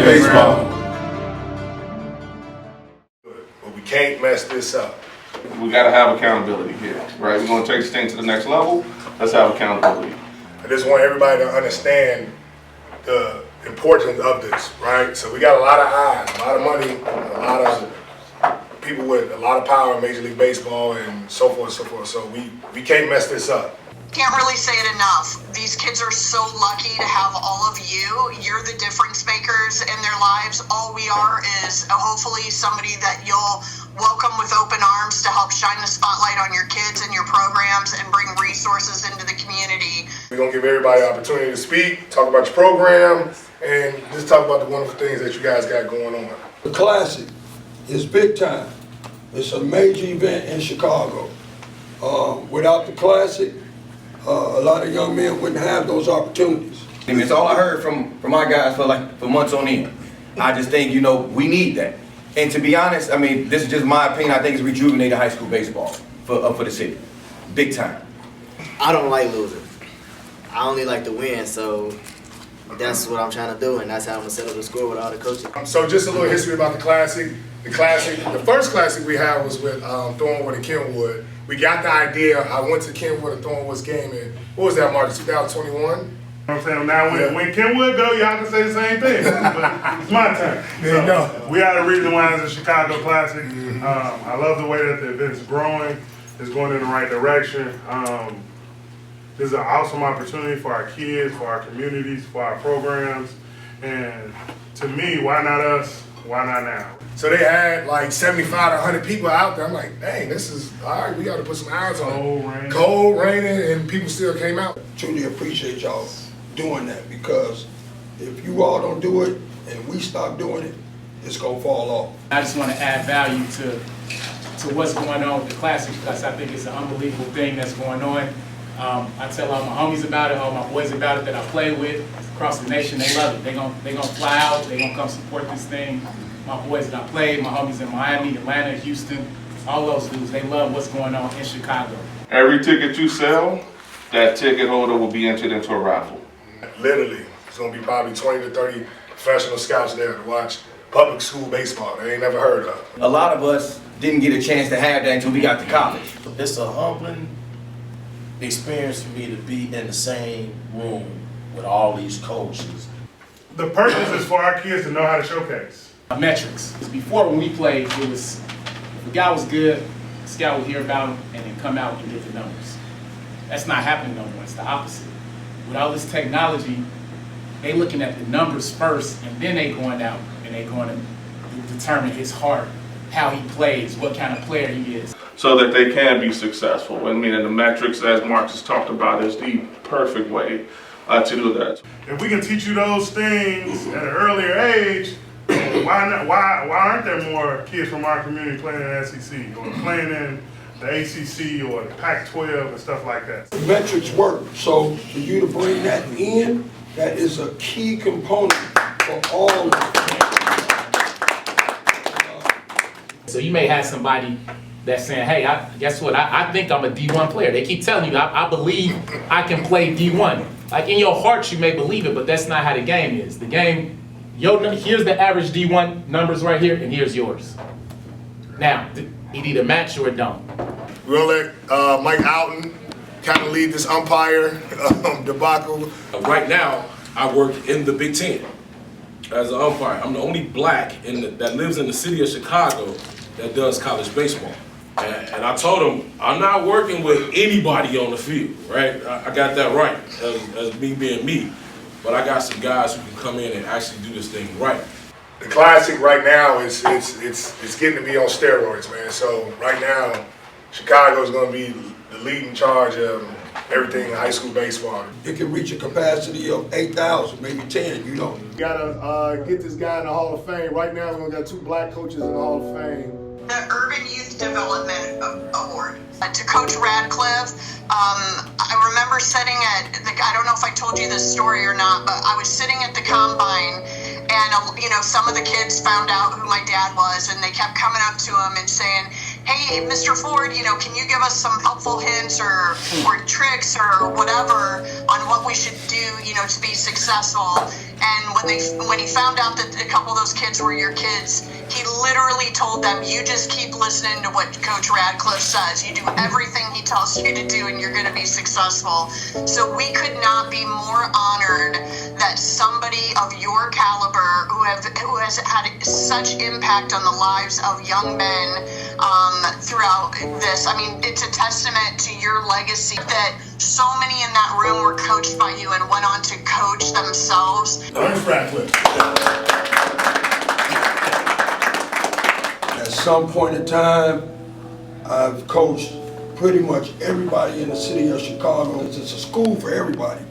baseball. But we can't mess this up. We got to have accountability here, right? We're going to take this thing to the next level. Let's have accountability. I just want everybody to understand the importance of this, right? So we got a lot of eyes, a lot of money, a lot of people with a lot of power in Major League Baseball and so forth and so forth. So we can't mess this up. Can't really say it enough. These kids are so lucky to have all of you. You're the difference makers in their lives. All we are is hopefully somebody that you'll welcome with open arms to help shine the spotlight on your kids and your programs and bring resources into the community. We're going to give everybody an opportunity to speak, talk about your program, and just talk about the wonderful things that you guys got going on. The Classic is big time. It's a major event in Chicago. Without the Classic, a lot of young men wouldn't have those opportunities. And it's all I heard from my guys for months on end. I just think, we need that. And to be honest, I mean, this is just my opinion. I think it's rejuvenated high school baseball for the city. Big time. I don't like losing. I only like to win, so that's what I'm trying to do, and that's how I'm going to settle the score with all the coaches. So just a little history about the Classic. The first Classic we had was with Thornwood and Kenwood. We got the idea. I went to Kenwood and Thornwood's game in, what was that, March 2021? You know what I'm saying? Now, when Kenwood go, y'all can say the same thing. But it's my turn. So, we are the reason why it's a Chicago Classic. I love the way that the event's growing. It's going in the right direction. This is an awesome opportunity for our kids, for our communities, for our programs. And to me, why not us? Why not now? So they had like 75 to 100 people out there. I'm like, dang, this is, all right, we got to put some hours on it. Cold, raining, and people still came out. Truly appreciate y'all doing that, because if you all don't do it and we stop doing it, it's going to fall off. I just want to add value to what's going on with the Classic, because I think it's an unbelievable thing that's going on. I tell all my homies about it, all my boys about it that I play with across the nation. They love it. They gonna fly out. They gonna come support this thing. My boys that I play, my homies in Miami, Atlanta, Houston, all those dudes. They love what's going on in Chicago. Every ticket you sell, that ticket holder will be entered into a raffle. Literally, it's gonna be probably 20 to 30 professional scouts there to watch public school baseball they ain't never heard of. A lot of us didn't get a chance to have that until we got to college. It's a humbling experience for me to be in the same room with all these coaches. The purpose is for our kids to know how to showcase. Metrics. Before, when we played, it was, if a guy was good, the scout would hear about him and then come out and get the numbers. That's not happening no more. It's the opposite. With all this technology, they looking at the numbers first, and then they going out and they going to determine his heart, how he plays, what kind of player he is. So that they can be successful. I mean, and the metrics, as Mark has talked about, is the perfect way to do that. If we can teach you those things at an earlier age, why aren't there more kids from our community playing in the SEC or playing in the ACC or the Pac-12 and stuff like that? The metrics work, so for you to bring that in, that is a key component for all of us. So you may have somebody that's saying, hey, guess what, I think I'm a D1 player. They keep telling you, I believe I can play D1. Like in your heart, you may believe it, but that's not how the game is. The game, here's the average D1 numbers right here, and here's yours. Now, it either match or it don't. We're gonna let Mike Outten kind of lead this umpire debacle. Right now, I work in the Big Ten as an umpire. I'm the only black that lives in the city of Chicago that does college baseball. And I told him, I'm not working with anybody on the field, right? I got that right, as me being me. But I got some guys who can come in and actually do this thing right. The Classic right now is it's getting to be on steroids, man. So right now, Chicago is going to be the leading charge of everything in high school baseball. It can reach a capacity of 8,000, maybe 10, We gotta get this guy in the Hall of Fame. Right now, we're gonna got 2 black coaches in the Hall of Fame. The Urban Youth Development Award to Coach Radcliffe. I remember sitting at I don't know if I told you this story or not, but I was sitting at the combine, and some of the kids found out who my dad was, and they kept coming up to him and saying, hey, Mr. Ford, can you give us some helpful hints or tricks or whatever on what we should do, to be successful? And when he found out that a couple of those kids were your kids, he literally told them, you just keep listening to what Coach Radcliffe says. You do everything he tells you to do and you're going to be successful. So we could not be more honored that somebody of your caliber who has had such impact on the lives of young men throughout this. I mean, it's a testament to your legacy that so many in that room were coached by you and went on to coach themselves. Ernest Radcliffe. At some point in time, I've coached pretty much everybody in the city of Chicago. It's a school for everybody.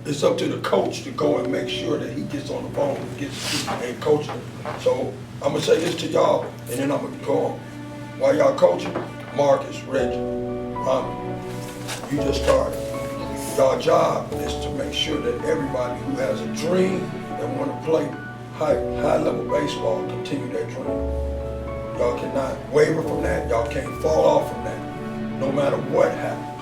It's up to the coach to go and make sure that he gets on the phone and gets and coaching. So I'm gonna say this to y'all, and then I'm gonna go on. While y'all coaching, Marcus, Reggie, Romey, you just started. Your job is to make sure that everybody who has a dream and want to play high-level baseball continue that dream. Y'all cannot waver from that. Y'all can't fall off from that, no matter what happens.